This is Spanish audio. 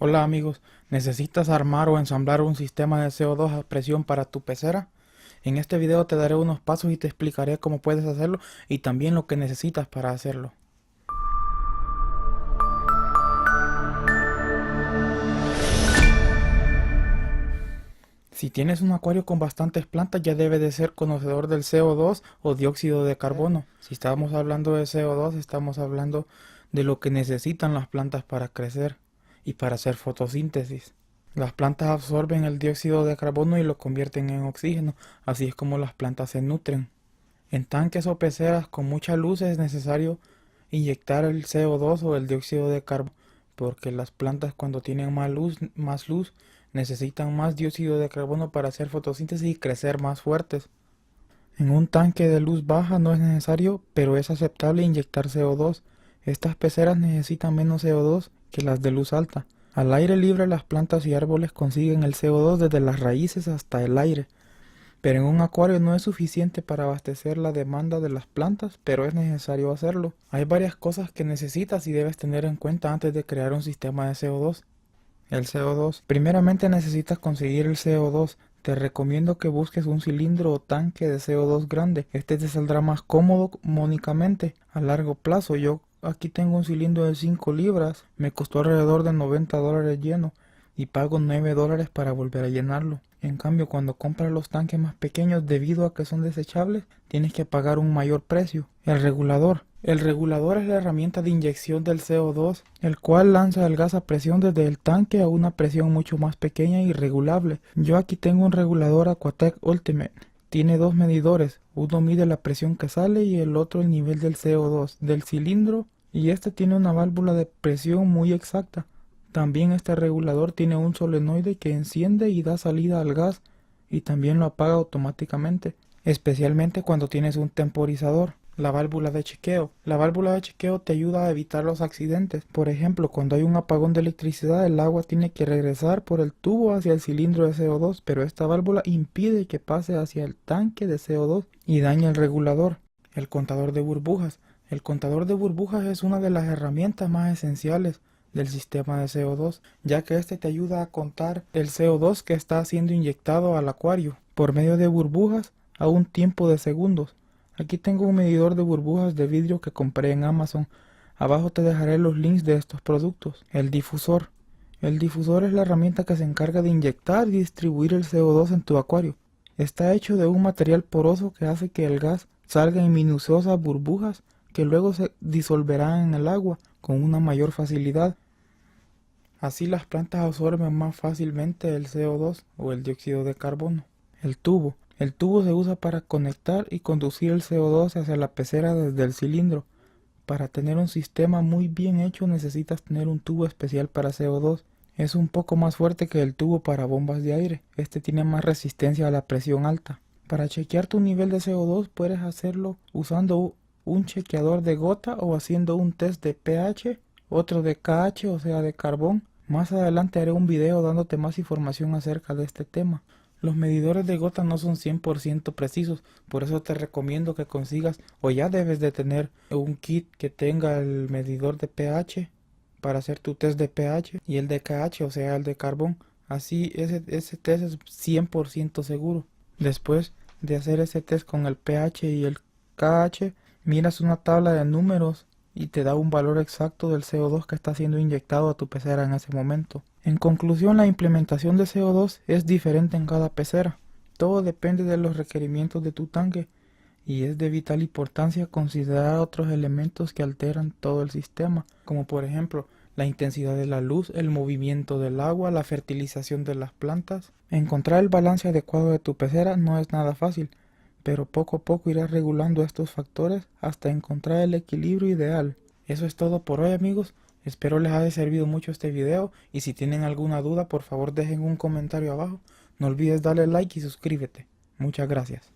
Hola amigos, ¿necesitas armar o ensamblar un sistema de CO2 a presión para tu pecera? En este video te daré unos pasos y te explicaré cómo puedes hacerlo y también lo que necesitas para hacerlo. Si tienes un acuario con bastantes plantas ya debes de ser conocedor del CO2 o dióxido de carbono. Si estamos hablando de CO2 estamos hablando de lo que necesitan las plantas para crecer y para hacer fotosíntesis. Las plantas absorben el dióxido de carbono y lo convierten en oxígeno, así es como las plantas se nutren. En tanques o peceras con mucha luz es necesario inyectar el CO2 o el dióxido de carbono, porque las plantas cuando tienen más luz necesitan más dióxido de carbono para hacer fotosíntesis y crecer más fuertes. En un tanque de luz baja no es necesario, pero es aceptable inyectar CO2. Estas peceras necesitan menos CO2 que las de luz alta. Al aire libre las plantas y árboles consiguen el CO2 desde las raíces hasta el aire. Pero en un acuario no es suficiente para abastecer la demanda de las plantas, pero es necesario hacerlo. Hay varias cosas que necesitas y debes tener en cuenta antes de crear un sistema de CO2. El CO2. Primeramente necesitas conseguir el CO2. Te recomiendo que busques un cilindro o tanque de CO2 grande. Este te saldrá más cómodo mónicamente a largo plazo. Yo aquí tengo un cilindro de 5 libras. Me costó alrededor de $90 lleno y pago $9 para volver a llenarlo. En cambio, cuando compras los tanques más pequeños, debido a que son desechables, tienes que pagar un mayor precio. El regulador. El regulador es la herramienta de inyección del CO2, el cual lanza el gas a presión desde el tanque a una presión mucho más pequeña y regulable. Yo aquí tengo un regulador Aquatec Ultimate. Tiene dos medidores, uno mide la presión que sale y el otro el nivel del CO2 del cilindro, y este tiene una válvula de presión muy exacta. También este regulador tiene un solenoide que enciende y da salida al gas y también lo apaga automáticamente, especialmente cuando tienes un temporizador. La válvula de chequeo. La válvula de chequeo te ayuda a evitar los accidentes. Por ejemplo, cuando hay un apagón de electricidad, el agua tiene que regresar por el tubo hacia el cilindro de CO2, pero esta válvula impide que pase hacia el tanque de CO2 y daña el regulador. El contador de burbujas. El contador de burbujas es una de las herramientas más esenciales del sistema de CO2, ya que este te ayuda a contar el CO2 que está siendo inyectado al acuario por medio de burbujas a un tiempo de segundos. Aquí tengo un medidor de burbujas de vidrio que compré en Amazon. Abajo te dejaré los links de estos productos. El difusor. El difusor es la herramienta que se encarga de inyectar y distribuir el CO2 en tu acuario. Está hecho de un material poroso que hace que el gas salga en minuciosas burbujas que luego se disolverán en el agua con una mayor facilidad. Así las plantas absorben más fácilmente el CO2 o el dióxido de carbono. El tubo. El tubo se usa para conectar y conducir el CO2 hacia la pecera desde el cilindro. Para tener un sistema muy bien hecho necesitas tener un tubo especial para CO2. Es un poco más fuerte que el tubo para bombas de aire. Este tiene más resistencia a la presión alta. Para chequear tu nivel de CO2 puedes hacerlo usando un chequeador de gota o haciendo un test de pH, otro de KH, o sea de carbón. Más adelante haré un video dándote más información acerca de este tema. Los medidores de gota no son 100% precisos, por eso te recomiendo que consigas o ya debes de tener un kit que tenga el medidor de pH para hacer tu test de pH y el de KH, o sea el de carbón. Así ese test es 100% seguro. Después de hacer ese test con el pH y el KH, miras una tabla de números y te da un valor exacto del CO2 que está siendo inyectado a tu pecera en ese momento. En conclusión, la implementación de CO2 es diferente en cada pecera. Todo depende de los requerimientos de tu tanque y es de vital importancia considerar otros elementos que alteran todo el sistema, como por ejemplo la intensidad de la luz, el movimiento del agua, la fertilización de las plantas. Encontrar el balance adecuado de tu pecera no es nada fácil, pero poco a poco irás regulando estos factores hasta encontrar el equilibrio ideal. Eso es todo por hoy amigos, espero les haya servido mucho este video y si tienen alguna duda por favor dejen un comentario abajo, no olvides darle like y suscríbete. Muchas gracias.